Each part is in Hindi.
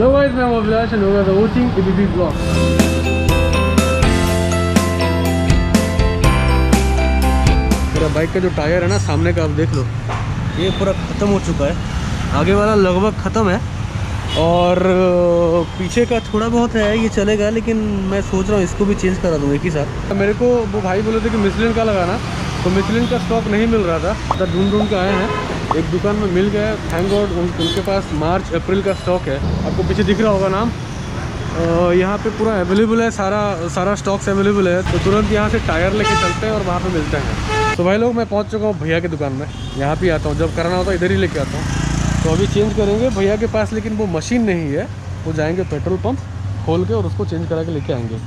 हेलो गाइस, मैं Abhilash and you are watching ABP blog. मेरा बाइक का जो टायर है ना सामने का, आप देख लो, ये पूरा ख़त्म हो चुका है। आगे वाला लगभग ख़त्म है और पीछे का थोड़ा बहुत है, ये चलेगा, लेकिन मैं सोच रहा हूँ इसको भी चेंज करा दूँ एक ही साथ। मेरे को वो भाई बोले थे कि मिशलिन का लगाना, तो मिशलिन का स्टॉक नहीं मिल रहा था, तो ढूंढ के आए हैं, एक दुकान में मिल गया। थैंक गॉड उनके पास मार्च अप्रैल का स्टॉक है। आपको पीछे दिख रहा होगा नाम, यहाँ पे पूरा अवेलेबल है, सारा स्टॉक्स अवेलेबल है। तो तुरंत यहाँ से टायर लेके चलते हैं और वहाँ पे मिलते हैं। तो भाई लोग, मैं पहुँच चुका हूँ भैया की दुकान में। यहाँ पे आता हूँ, जब कराना होता है इधर ही लेके आता हूँ। तो अभी चेंज करेंगे भैया के पास, लेकिन वो मशीन नहीं है। वो जाएंगे पेट्रोल पंप खोल के और उसको चेंज करा के लेके आएंगे।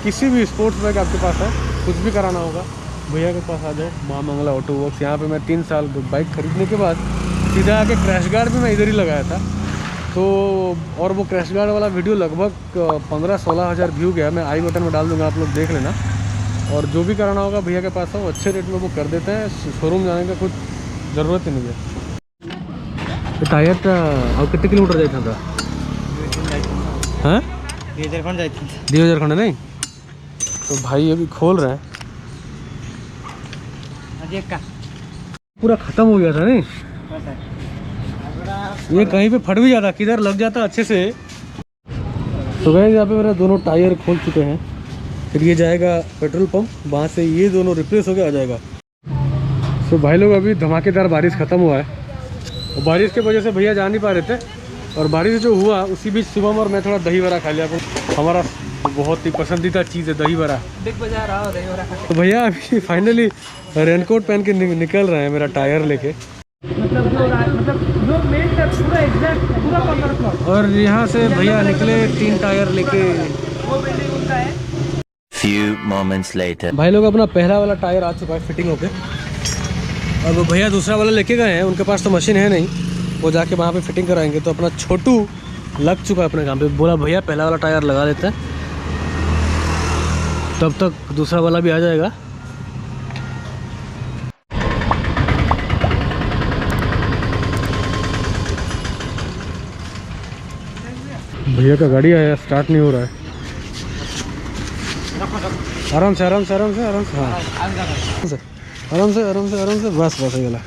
किसी भी स्पोर्ट्स बाइक आपके पास है, कुछ भी कराना होगा, भैया के पास आ जाओ, माँ मंगला ऑटो वर्क्स। यहाँ पे मैं 3 साल बाइक खरीदने के बाद सीधा आके क्रैश गार्ड भी मैं इधर ही लगाया था। तो और वो क्रैश गार्ड वाला वीडियो लगभग 15-16 हज़ार व्यू गया। मैं आई बटन में डाल दूँगा, आप लोग देख लेना। और जो भी कराना होगा भैया के पास आओ, अच्छे रेट में वो कर देते हैं। शोरूम जाने का कुछ ज़रूरत ही नहीं है। टायर का और कितने किलोमीटर जाता था? हाँ, 2000 खंड जाती 2000 खंड नहीं। तो भाई अभी खोल रहे हैं, पूरा खत्म हो गया था नहीं। ये कहीं पे फट भी जाता, किधर लग जाता अच्छे से। तो गए यहाँ पे मेरा दोनों टायर खोल चुके हैं। फिर ये जाएगा पेट्रोल पंप, वहाँ से ये दोनों रिप्लेस होके आ जाएगा। तो भाई लोग, अभी धमाकेदार बारिश ख़त्म हुआ है और बारिश की वजह से भैया जा नहीं पा रहे थे। और बारिश जो हुआ उसी बीच शुभम और मैं थोड़ा दही बड़ा खा लिया। हमारा बहुत ही पसंदीदा चीज़ है दही बड़ा। बिग बाजार आओ दही बड़ा खाते। तो भैया अभी फाइनली रेनकोट पहन के निकल रहे हैं मेरा टायर लेके। पूरा एग्जैक्ट पूरा कॉर्नर। और यहाँ से भैया निकले 3 टायर लेके। वो बिल्डिंग उनका है। Few moments later. भाई लोग, अपना पहला वाला टायर आ चुका है फिटिंग होके। अब भैया दूसरा वाला लेके गए हैं, उनके पास तो मशीन है नहीं, वो जाके वहाँ पे फिटिंग कराएंगे। तो अपना छोटू लग चुका है अपने काम पे, बोला भैया पहला वाला टायर लगा लेते हैं, तब तक दूसरा वाला भी आ जाएगा। भैया का गाड़ी आया, स्टार्ट नहीं हो रहा है। आराम से आराम से आराम से आराम से, हाँ आराम से आराम से आराम से, बस बस हो गला।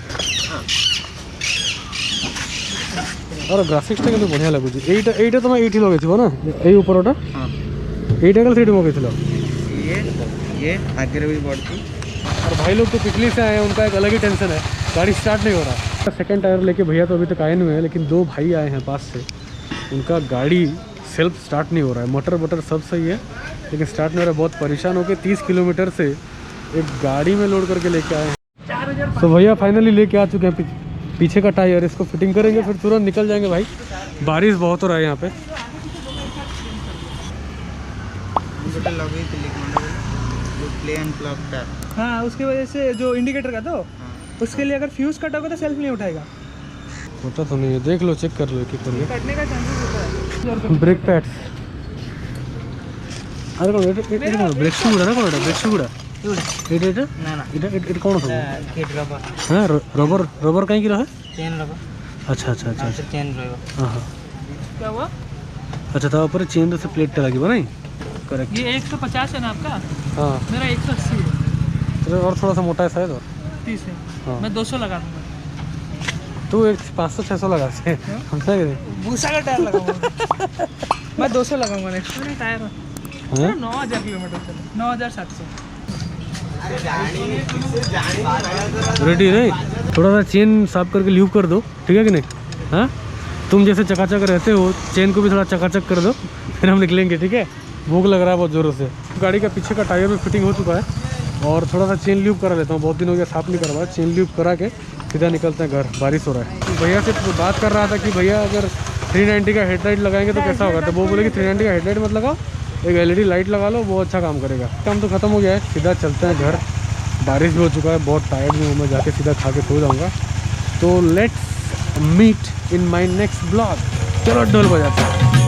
और ग्राफिक्स टा तो बढ़िया लगुच। এইটা তোমার এইটি লগাইছিল না, এই উপরটা? হ্যাঁ, এইটা গেল 3D মগাইছিল। ये आगे भी बढ़ती। और भाई लोग तो पिछली से आए हैं, उनका एक अलग ही टेंशन है, गाड़ी स्टार्ट नहीं हो रहा। सेकंड टायर लेके भैया तो अभी तक आए नहीं हुए हैं, लेकिन 2 भाई आए हैं पास से, उनका गाड़ी सेल्फ स्टार्ट नहीं हो रहा है। मोटर सब सही है, लेकिन स्टार्ट नहीं हो रहा है। बहुत परेशान होकर 30 किलोमीटर से एक गाड़ी में लोड करके लेके आए हैं। तो भैया फाइनली लेके आ चुके हैं पीछे का टायर, इसको फिटिंग करेंगे, फिर तुरंत निकल जाएंगे। भाई बारिश बहुत हो रहा है यहाँ पे। हाँ, उसकी वजह से जो इंडिकेटर का, तो उसके लिए अगर फ्यूज कटा होगा तो सेल्फ नहीं उठाएगा। होता तो नहीं है, देख लो, चेक कर लो, कटने का चांसेस होता है। ब्रेक पैड्स, अरे कौन ब्रेक शू गुड़ा ना, कौन ब्रेक शू गुड़ा এটা না না এটা কোন হবে? Gate rubber. হ্যাঁ, রবার কাই কি রহে? Chain rubber. अच्छा अच्छा अच्छा अच्छा, चेन रहेगा। हाँ हाँ, क्या हुआ? अच्छा, तो ऊपर चेन से प्लेट लगी नहीं? करेक्ट। ये 150 है ना आपका? हाँ, मेरा 180 है। तो और थोड़ा सा मोटा है शायद, और 30 है। हाँ। मैं 200 लगा दूंगा। तू एक 500-600 लगा से हमसे भूसा का टायर लगाऊंगा। मैं 200 लगाऊंगा नेक्स्ट में टायर। 9000 किलोमीटर चले, 9700। रेडी नहीं? थोड़ा सा चेन साफ करके ल्यूब कर दो, ठीक है कि नहीं? हाँ, तुम जैसे चकाचक रहते हो, चेन को भी थोड़ा चकाचक कर दो, फिर हम निकलेंगे, ठीक है? भूख लग रहा है बहुत ज़ोरों से। गाड़ी का पीछे का टायर भी फिटिंग हो चुका है और थोड़ा सा चेन ल्यूब करा लेता हूँ, बहुत दिन हो गया साफ नहीं करवाया। चेन ल्यूब करा के सीधा निकलते हैं घर। बारिश हो रहा है। तो भैया से बात कर रहा था कि भैया अगर 390 का हेडलाइट लगाएंगे तो कैसा होगा, तो वो बोले कि 390 का हेडलाइट मत लगाओ, एक LED लाइट लगा लो, वो अच्छा काम करेगा। काम तो ख़त्म हो गया है, सीधा चलते हैं घर। बारिश भी हो चुका है, बहुत टायर्ड भी हूँ मैं, जाके सीधा खा के सो जाऊँगा। तो let's meet in my next blog. चलो ढोल बजाते हैं।